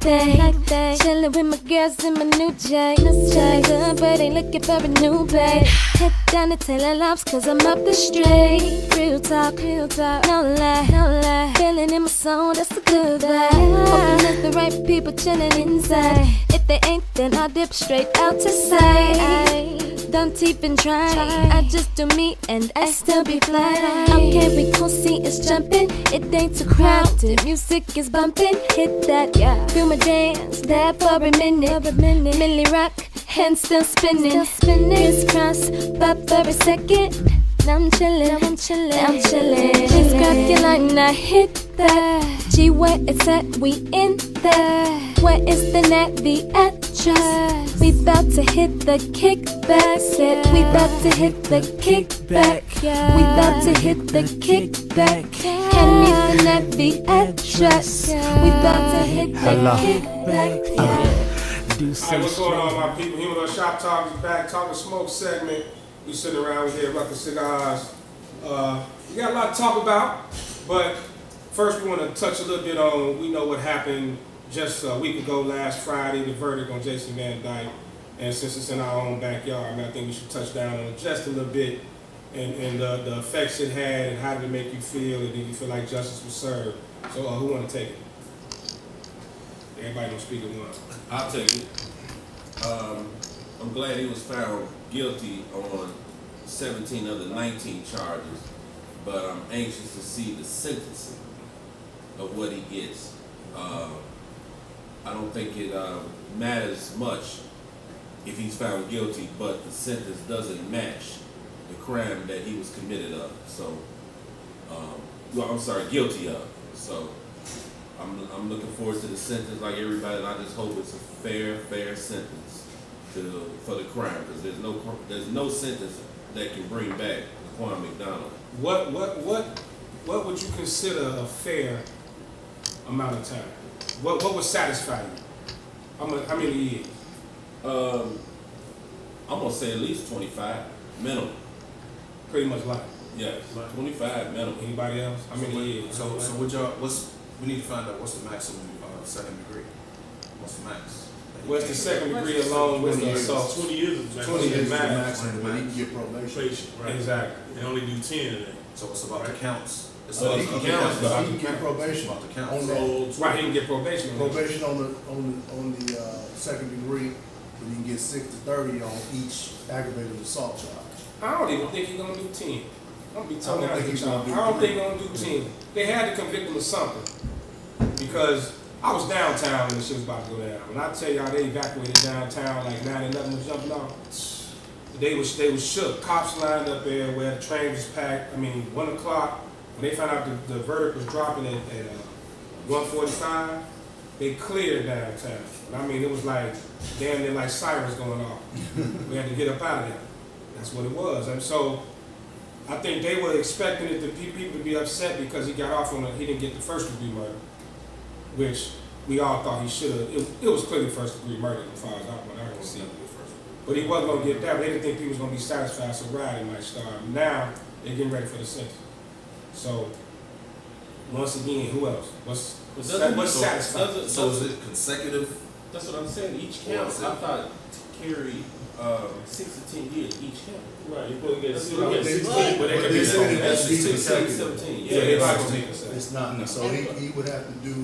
Friday night day, chillin' with my girls in my new J. Good, but ain't looking for a new babe. Head down to Taylor Lobs, cause I'm up the street. Real talk, no lie. Feeling in my soul, that's a good vibe. Hoping there's the right people chillin' inside. If they ain't, then I'll dip straight out to sight. Don't even try. I just do me and I still be fly. Okay, we gon' see it's jumping. It ain't too crowded. Music is bumping. Hit that, yeah. Feel my dance. That for a minute. Millie rock, hands still spinning. Crisscross, pop for a second. Now I'm chillin'. Please grab your line, I hit that. G where it's at, we in there. Where is the net, the address? We bout to hit the kickback. Said we bout to hit the kickback. We bout to hit the kickback. Hand me the net, the address. We bout to hit the kickback. Alright, what's going on, my people? Humidor Shop Talk is back. Talking smoke segment. We sitting around here rocking cigars. We got a lot to talk about, but first we want to touch a little bit on, we know what happened just a week ago, last Friday, the verdict on Jason Van Dyke. And since it's in our own backyard, I think we should touch down on it just a little bit and the effects it had and how did it make you feel, and did you feel like justice was served? So who want to take it? Everybody gonna speak at once. I'll take it. I'm glad he was found guilty on 17 of the 19 charges, but I'm anxious to see the sentencing of what he gets. I don't think it matters much if he's found guilty, but the sentence doesn't match the crime that he was committed of. So, guilty of. So, I'm looking forward to the sentence like everybody, and I just hope it's a fair sentence for the crime, because there's no sentence that can bring back Laquan McDonald. What would you consider a fair amount of time? What would satisfy you? How many years? I'm gonna say at least 25 minimum. Pretty much life. Yes, 25 minimum. Anybody else? How many years? So what y'all? We need to find out what's the maximum second degree. What's the max? What's the second degree along with the assault? 20 years is 20 years max. But he can get probation. Right. Exactly. They only do 10 of that. So it's about the counts. It's Oh, about he the can counts. count. He can get probation About the on counts. that. Right, he can get probation. Probation on the second degree, but you can get 6 to 30 on each aggravated assault charge. I don't even think he's gonna do 10. I'm gonna be telling I don't think he's gonna do I don't 3. think he's gonna do 10. They had to convict him of something because I was downtown when the shit was about to go down. When I tell y'all they evacuated downtown like 9/11 was jumping off, they was shook. Cops lined up there where the train was packed. 1 o'clock when they found out the verdict was dropping at 1:45, they cleared downtown. It was like damn near like sirens going off. We had to get up out of there. That's what it was. And so I think they were expecting people to be upset because he got off he didn't get the first degree murder, which we all thought he should have. It was clearly first degree murder as far as I can see. But he wasn't going to get that. They didn't think people was going to be satisfied, so rioting might start. Now they're getting ready for the sentence. So once again, who else? What's satisfying? So is it consecutive? That's what I'm saying. Each count, I thought carried 6 to 10 years each count. Right, you probably get 16, But they could be 17. Yeah, they're not going to take us. It's not. No. So he would have to do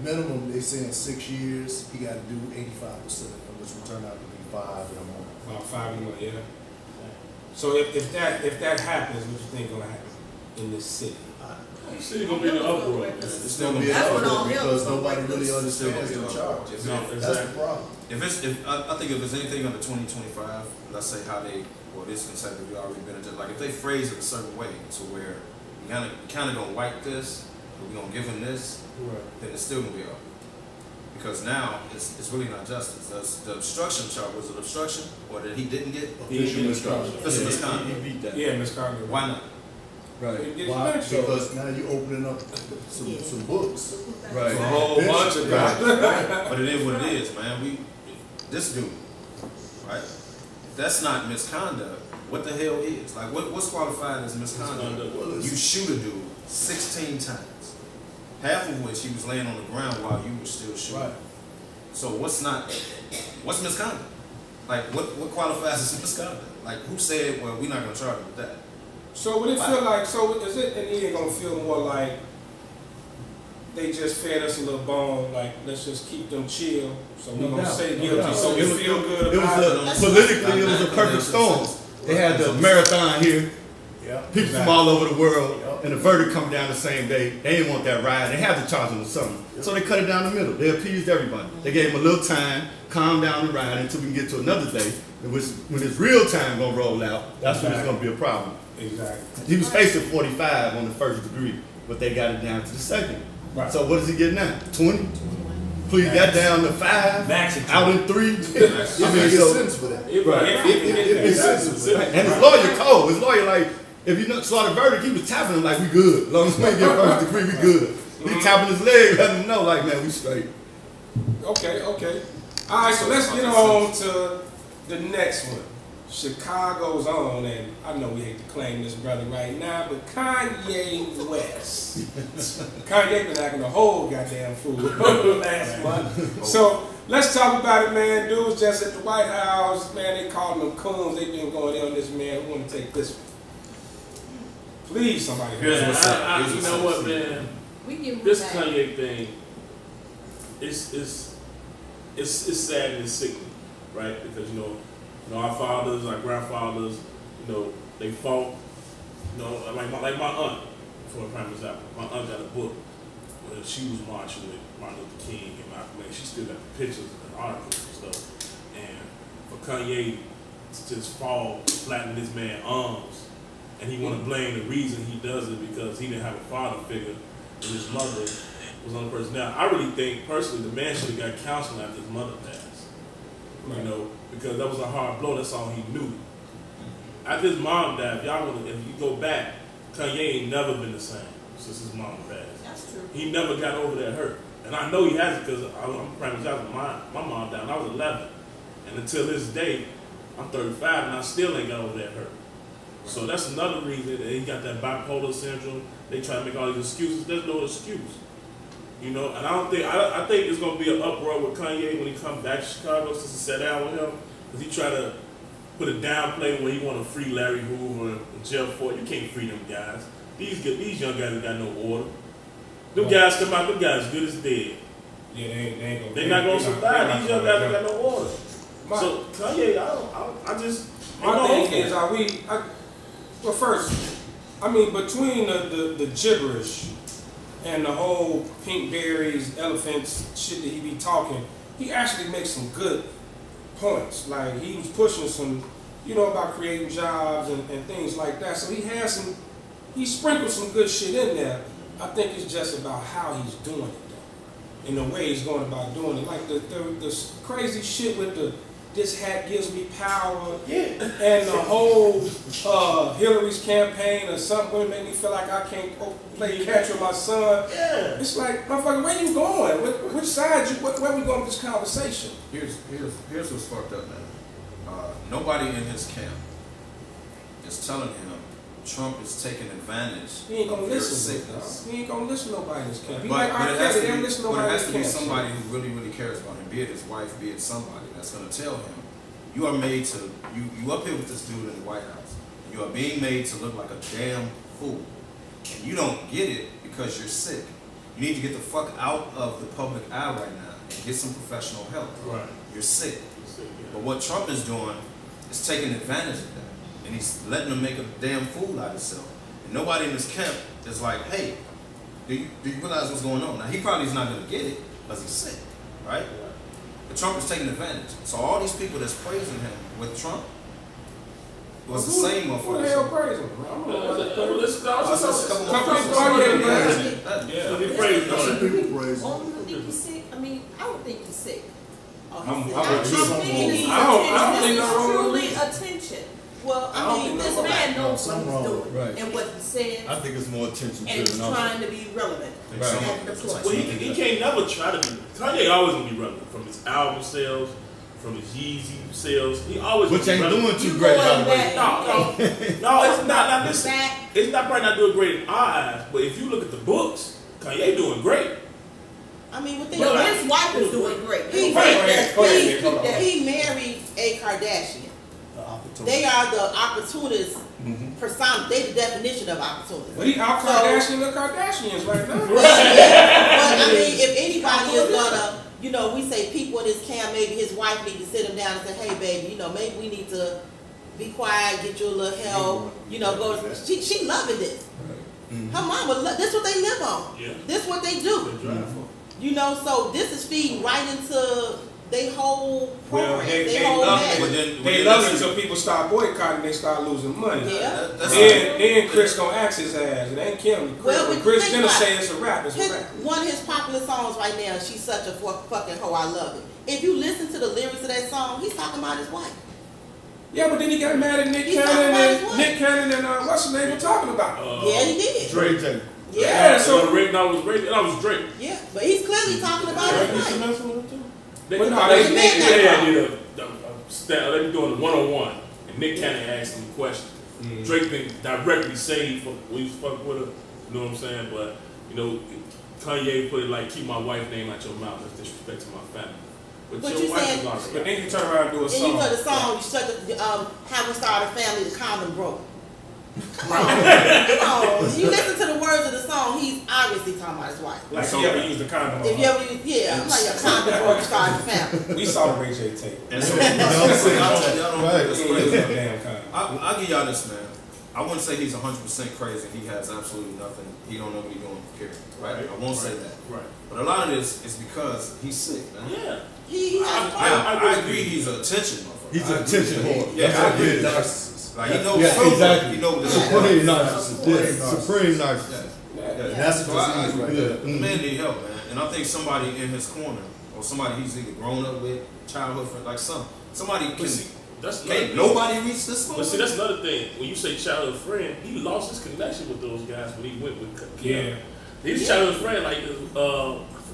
minimum. They saying 6 years. He got to do 85%, which would turn out to be 5 or more. About 5 and more, yeah. So if that happens, what you think gonna happen in this city? The city gonna be in an uproar. It's still gonna be an uproar because nobody really understands the charge. That's the problem. I think if there's anything under 2025, let's say how this consecutive already been adjusted. Like if they phrase it a certain way to where we kind of gonna wipe this, but we gonna give him this, then it's still gonna be up. Because now it's really not justice. The obstruction charge, was it obstruction or that he didn't get? Official misconduct. Official misconduct. He beat that. Yeah, misconduct. Why not? Right. It gets Why? mentioned. Because now you're opening up some books. Right. A whole bunch of Right. guys. But it is what it is, man. This dude, right? That's not misconduct. What the hell is? Like, what's qualified as misconduct? You shoot a dude 16 times, half of which he was laying on the ground while you were still shooting. Right. So what's misconduct? Like, what qualifies as misconduct? Like, who said, well, we're not going to charge him with that? So would it feel like, so is it in the end gonna feel more like they just fed us a little bone, like let's just keep them chill, so we're gonna say guilty, so we feel good about it? Politically, it was a perfect storm. They had the marathon here, Yeah. people from all over the world, and the verdict come down the same day. They didn't want that riot. They had to charge them with something. So they cut it down the middle. They appeased everybody. They gave them a little time, calm down the riot until we can get to another day, in which when it's real time gonna roll out, that's when it's gonna be a problem. Exactly. He was facing 45 on the first degree, but they got it down to the second. Right. So what does he get now? 20? Please got down to 5, Max it. out in 3. I mean, it makes sense for that. It makes sense for that. And his lawyer cold. His lawyer like, if you not saw the verdict, he was tapping him like, we good. As long as we ain't get first degree, we good. He tapping his leg, letting him know like, man, we straight. Okay. All right, so let's get on to the next one. Chicago's own, and I know we hate to claim this brother right now, but Kanye West. Kanye been acting a whole goddamn fool last month. So let's talk about it, man. Dudes just at the White House, man, they calling them coons. They been going in on this man. Who want to take this one? Please, somebody. Here's what's up. You know what, man? We give This back. Kanye thing, it's sad and it's sickening, right? Because you know our fathers, our grandfathers, you know, they fought. You know, like my aunt, for a prime example, my aunt got a book where she was marching with Martin Luther King and Malcolm X. She still got the pictures and articles and stuff. And for Kanye to just fall flat in this man's arms, and he want to blame the reason he does it because he didn't have a father figure, and his mother was on the person. Now, I really think personally the man should have got counseling after his mother passed. You know, because that was a hard blow. That's all he knew. After his mom died, if you go back, Kanye ain't never been the same since his mom passed. That's true. He never got over that hurt, and I know he hasn't because I'm prime example. My mom died when I was 11, and until this day, I'm 35, and I still ain't got over that hurt. So that's another reason that he got that bipolar syndrome. They try to make all these excuses. There's no excuse. You know, and I think it's gonna be an uproar with Kanye when he comes back to Chicago since he sat down with him, because he tried to put a downplay where he want to free Larry Hoover and Jeff Ford. You can't free them guys. These young guys ain't got no order. Them guys come out, them guys good as dead. Yeah, they ain't gonna. They're not gonna survive. These young guys ain't got no order. So Kanye, I just My thing is, well, first, I mean, between the gibberish and the whole pink berries, elephants shit that he be talking, he actually makes some good points. Like, he was pushing some, you know, about creating jobs and things like that. So he sprinkled some good shit in there. I think it's just about how he's doing it, though, and the way he's going about doing it. Like the crazy shit with this hat gives me power, and the whole Hillary's campaign or something would make me feel like I can't play catch with my son. Yeah. It's like, motherfucker, where you going? Which side? Where we going with this conversation? Here's what's fucked up, man. Nobody in his camp is telling him Trump is taking advantage He ain't gonna of your listen. sickness. He ain't gonna listen to nobody in his camp. He But like, it has to they don't listen to nobody in his be camp. somebody who really, really cares about him, be it his wife, be it somebody that's going to tell him, you are made to, you up here with this dude in the White House, and you are being made to look like a damn fool. And you don't get it because you're sick. You need to get the fuck out of the public eye right now and get some professional help. Right. You're sick. But what Trump is doing is taking advantage of that. And he's letting them make a damn fool out of himself. And nobody in his camp is like, hey, do you realize what's going on? Now, he probably is not going to get it because he's sick, right? But Trump is taking advantage. So all these people that's praising him with Trump was the same Who the motherfuckers. hell praising him? I don't know about Yeah, they praise Some him. people praise him. Only think he's sick. I mean, I would think he's sick. I'm I with you. think it is I don't think attention. nothing wrong with This is truly attention. Well, I don't I mean, think this no- man knows what something he's wrong. doing Right. and what he says, I think it's more attention and he's driven also. trying to be relevant Think Right. some of at it the is point. Well, he can't never try to be. Kanye always gonna be relevant from his album sales, from his Yeezy sales. He always Which gonna ain't be relevant. doing too You great, going by the way. back- No, it's not. Listen, Back. it's not probably not doing great in our eyes, but if you look at the books, Kanye doing great. I mean, what they Well, his wife is doing great. He Go ahead, Nick, hold on. married a Kardashian. The opportunity. They are the opportunists persona. They the definition of opportunists. But he out Kardashian the Kardashians right now. But I mean, if anybody is gonna, you know, we say people in this camp, maybe his wife need to sit him down and say, hey, baby, you know, maybe we need to be quiet, get you a little help, you know, go. She loving this. Her mama, this what they live on. Yeah. This what they do. You know, so this is feeding right into their whole program, Well, they their whole love message. it. They love it until people start boycotting. They start losing money. Yeah. Then Chris gonna axe his ass. It ain't Kim. Well, When but Chris think Jenner about say it. it's a rap, it's a rap. One of his popular songs right now, She's Such a Fucking Hoe, I Love It. If you listen to the lyrics of that song, he's talking about his wife. Yeah, but then he got mad at Nick He's talking Cannon about his and wife. Nick Cannon and what's his name were talking about. Yeah, he did. Drake. Yeah. Yeah, so that was Drake. Yeah, but he's clearly talking about his wife. They But no, they they- did they be doing a one-on-one, and Nick Cannon asked him a question. Drake been directly saved for when he's fucking with her. You know what I'm saying? But you know, Kanye put it like, "Keep my wife's name out your mouth. That's disrespect to my family." But your you wife said- is not. but then you turn around and do a And you song. know the song, you shut the, how we started a family, the condom broke. Oh, you listen to the words of the song, he's obviously talking about his wife. Like he ever used the condom. If you ever use, yeah, I'm like a condom broke, started a family. We saw the Ray J tape. And so, I'll tell you, I don't Right. think it's He ain't crazy. used no damn condom. I'll give y'all this, man. I wouldn't say he's 100% crazy. He has absolutely nothing. He don't know what he's doing, period. Right? I won't say that. Right. But a lot of this is because he's sick, man. Yeah. He has I agree he's an attention motherfucker. He's I an agree attention with that. whore. Yeah, That's I what agree it with is. narcissist. Like, he knows Yeah, something. exactly. He knows what this Supreme is. narcissist. Yeah, supreme narcissist. And that's the So I disease agree right with there. that. The man need help, man. And I think somebody in his corner, or somebody he's either grown up with, childhood friend, like somebody But can. see, that's Can't another thing. nobody reach this But level? see, that's another thing. When you say childhood friend, he lost his connection with those guys when he went with Kim. Yeah. His childhood friend, like, I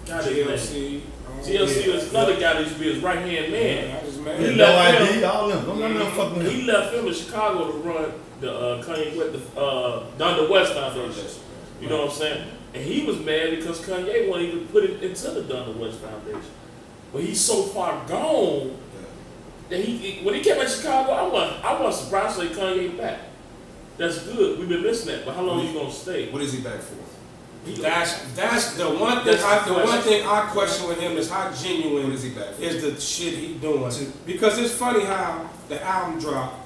forgot his name. TLC. TLC was another guy that used to be his right hand man. I just He mad. Yeah, no left him. ID, all them. Don't let them fuck with He him. left him in Chicago to run the Kanye West, the Donda West Foundation. You know what I'm saying? And he was mad because Kanye wanted to put it into the Donda West Foundation. But he's so far gone that when he came to Chicago, I wasn't surprised to say Kanye back. That's good. We've been missing that. But how long are you gonna stay? What is he back for? That's the one thing. The one thing I question with him is how genuine What is he back for? is the shit he doing. Because it's funny how the album drop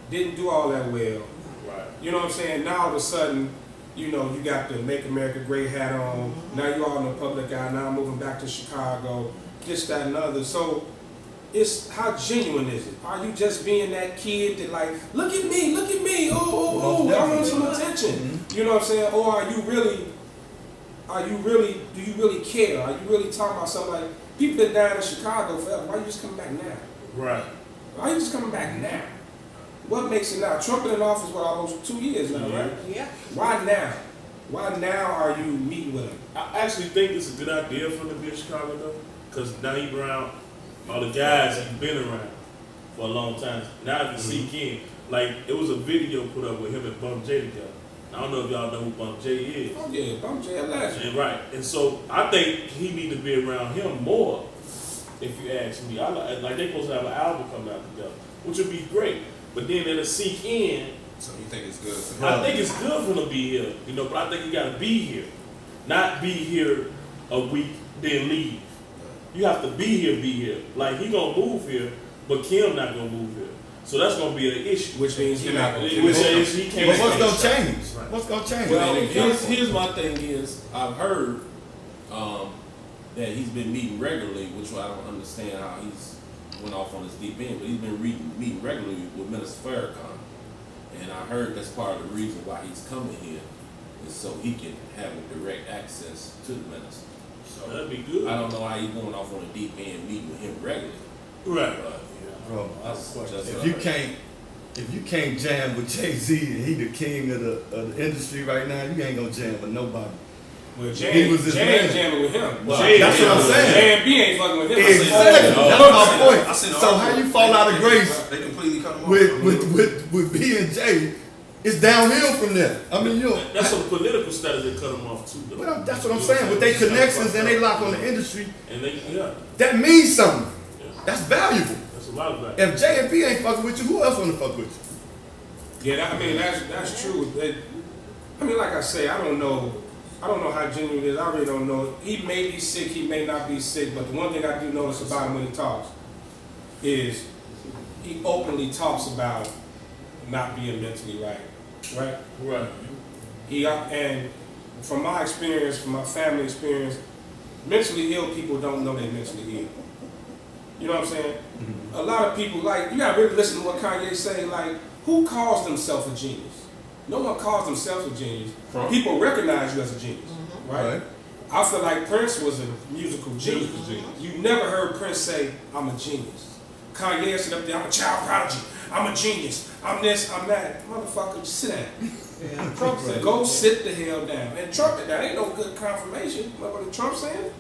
didn't do all that well. Right. You know what I'm saying? Now all of a sudden, you know, you got the Make America Great hat on. Now you all in the public eye. Now I'm moving back to Chicago. This, that, and other. So it's how genuine is it? Are you just being that kid that like, look at me, oh, I want some attention. You know what I'm saying? Or are you really? Do you really care? Are you really talking about something like people been down in Chicago forever? Why you just coming back now? Right. Why you just coming back now? What makes it now? Trump been in office for almost 2 years now, right? Yeah. Why now? Why now are you meeting with him? I actually think it's a good idea for him to be in Chicago though, because now he's around all the guys he's been around for a long time. Now he can sink in. Like it was a video put up with him and Bum J together. I don't know if y'all know who Bum J is. Oh yeah, Bum J a legend. And right, and so I think he need to be around him more. If you ask me, like they supposed to have an album coming out together, which would be great. But then it'll sink in. So you think it's good for him? I think it's good for him to be here, you know, but I think you got to be here, not be here a week then leave. You have to be here. Like he gonna move here, but Kim not gonna move here. So that's gonna be an issue. Which means he not gonna Which do means it. he can't. But what's gonna change? What's gonna change? Well, here's my thing is, I've heard that he's been meeting regularly, which I don't understand how he's went off on his deep end, but he's been meeting regularly with Minister Farrakhan. And I heard that's part of the reason why he's coming here, is so he can have a direct access to the minister. So That'd be good. I don't know how he's going off on a deep end meeting with him regularly. Right. But Bro, that's if you can't if you can't jam with Jay-Z and he the king of the industry right now, you ain't gonna jam with nobody. Well, He Jay was his ain't man. jamming with him. Well, Jay that's what I'm saying. J&B ain't fucking with him. Exactly. Oh, That's my point. I seen the So how article. you fall out of grace They completely cut him off. with B and J? It's downhill from there. I mean, That's some political status that cut them off too, though. well, that's what I'm saying. With their connections and they lock on the industry, And they, yeah, that means something. yeah, That's valuable. that's a lot of that. If J and B ain't fucking with you, who else wanna fuck with you? Yeah, that's true. I mean, like I say, I don't know how genuine it is. I really don't know. He may be sick, he may not be sick, but the one thing I do notice about him when he talks is he openly talks about not being mentally right. And from my experience, from my family experience, mentally ill people don't know they're mentally ill. You know what I'm saying? Mm-hmm. A lot of people, like, you gotta really listen to what Kanye say, like, who calls themselves a genius? No one calls themselves a genius. Trump. People recognize you as a genius, right? Right. I feel like Prince was a musical genius. You never heard Prince say, I'm a genius. Kanye sit up there, I'm a child prodigy, I'm a genius, I'm this, I'm that. Motherfucker, just sit down. Trump said, go sit the hell down. And Trump, that ain't no good confirmation. Remember what Trump saying?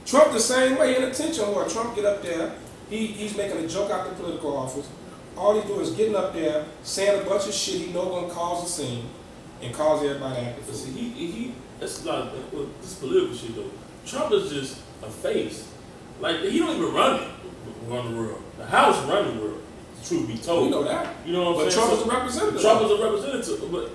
Trump the same way, in attention whore. Trump get up there, he's making a joke out the political office. All he's doing is getting up there, saying a bunch of shit he know gonna cause a scene, and cause everybody acting. But see, he that's a lot of this political shit though. Trump is just a face. Like he don't even run the world. The House run the world. Truth be told, We know that. You know what I'm But saying? Trump is a representative. Trump is a representative, but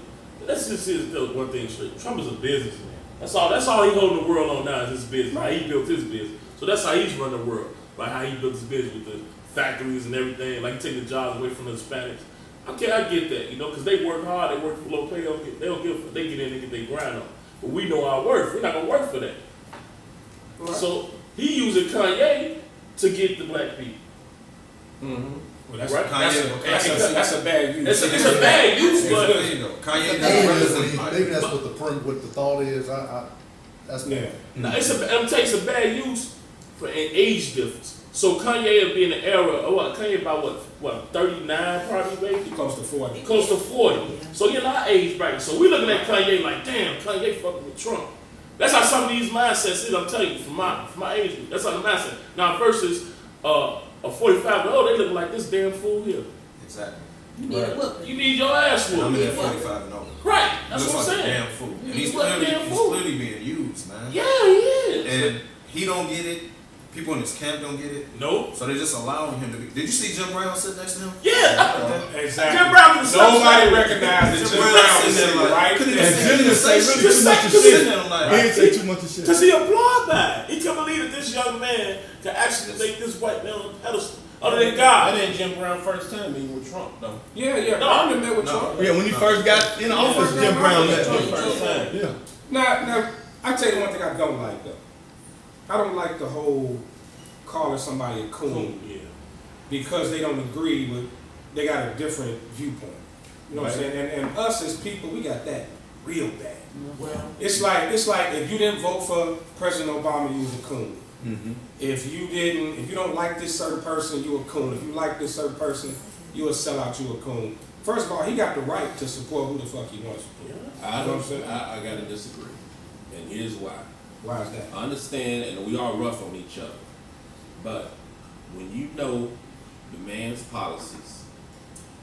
let's just see one thing straight. Trump is a businessman. That's all he holding the world on now is his business. How he built his business. So that's how he's running the world. Like how he built his business with the factories and everything. Like he taking the jobs away from the Hispanics. Okay, I get that, because they work hard, they work for low pay, they get in and get their grind on. But we know our worth. We're not gonna work for that. Right. So he using Kanye to get the black people. Mm-hmm. Well, that's, Right. that's a bad use. It's a bad use, but Kanye Maybe doesn't maybe that's what the thought is. That's Yeah. now, I'm telling you, it's a bad use for an age difference. So Kanye will be in the era of Kanye about what 39 probably, baby? Close to 40. Close to 40. So you're in our age bracket. So we looking at Kanye like, damn, Kanye fucking with Trump. That's how some of these mindsets is, I'm telling you, from my age group. That's how the mindset. Now versus a 45-year-old, they look like this damn fool here. Exactly. You need a whooping. You need your ass I'm whooped. in that 45 and over. Right. That's Looks what I'm like a saying. damn fool. And You he's look damn he's fool. clearly being used, man. Yeah, he is. And he don't get it. People in his camp don't get it. Nope. So they're just allowing him to be. Did you see Jim Brown sitting next to him? Yeah. Exactly. Jim Brown can Nobody recognizes Jim Jim Brown Brown sitting there is right couldn't there. even say- And Jim didn't say shit. really Just too much say- of just shit. sitting there like, He didn't say too much of shit. Because he applaud that. He can't believe that this young man can actually make this white man on a pedestal. Other than God. That ain't Jim Brown first time meeting with Trump though. Yeah. No. I met with No. Trump. Yeah, when he first got in office, Jim Brown met Trump him. first time. Yeah. Now, I tell you one thing I don't like though. I don't like the whole calling somebody a coon Yeah. because they don't agree with, they got a different viewpoint. You know what I'm saying? And us as people, we got that real bad. Well, It's like if you didn't vote for President Obama, you was a coon. Mm-hmm. If you don't like this certain person, you a coon. If you like this certain person, you a sellout, you a coon. First of all, he got the right to support who the fuck he wants to support. I gotta disagree. And here's why. Why is that? I understand, and we all rough on each other. But when you know the man's policies,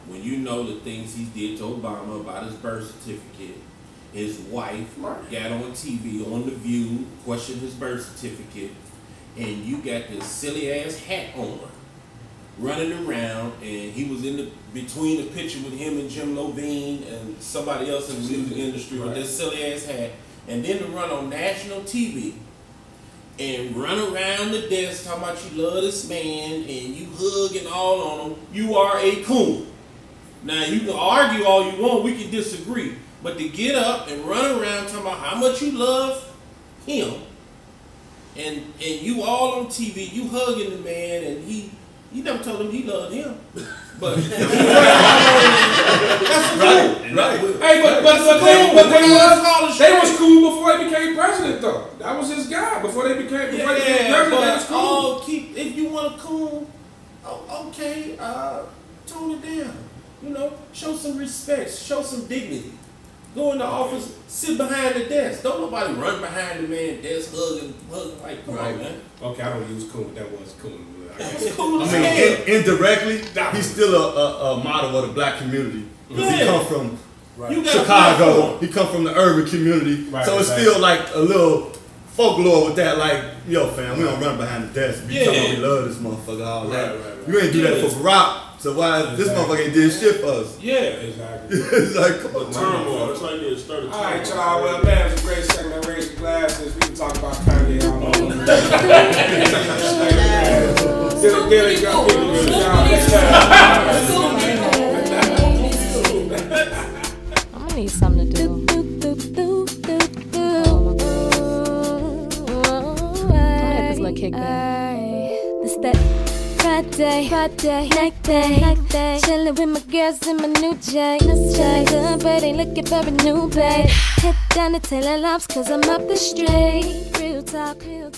when you know the things he did to Obama about his birth certificate, his wife got on TV, on The View, questioned his birth certificate, and you got this silly ass hat on, running around, and he was between the picture with him and Jim Lovine and somebody else in the music industry with this silly ass hat, and then to run on national TV and run around the desk talking about you love this man and you hugging all on him, you are a coon. Now you can argue all you want, we can disagree, but to get up and run around talking about how much you love him, and you all on TV, you hugging the man, and you never told him he loved him, but that's Right. Hey, but they was cool before he became president, though. That was his guy before they became president. They was cool. if you want to cool, okay, tone it down. You know, show some respect, show some dignity. Go in the office, sit behind the desk. Don't nobody run behind the man desk, hugging like, come on, man. Okay, I don't use cool, but that was cool. It's cool I as mean, hell. indirectly, he's still a model of the black community. Because he Yeah. come from You got a Chicago, platform. he come from the urban community. Right, so it's right. still like a little folklore with that, like, yo fam, we don't run behind the desk. We talking about we love this motherfucker, all that. Right. You ain't do that Yeah. for Barack, so why this motherfucker ain't did shit for us? Yeah. Exactly. It's like, come on, Turmoil. That's like they started. All right, y'all. Well, man, it was a great segment. Raise your glasses. We can talk about Kanye all over. Get it, go. Y'all next time. I'ma need something to do. I'ma hit this little kickback. This that Friday, night day. Chillin' with my girls in my new J. Feelin' good, but ain't looking for a new babe. Head down to Taylor Lobs, cause I'm up the street. Real talk, no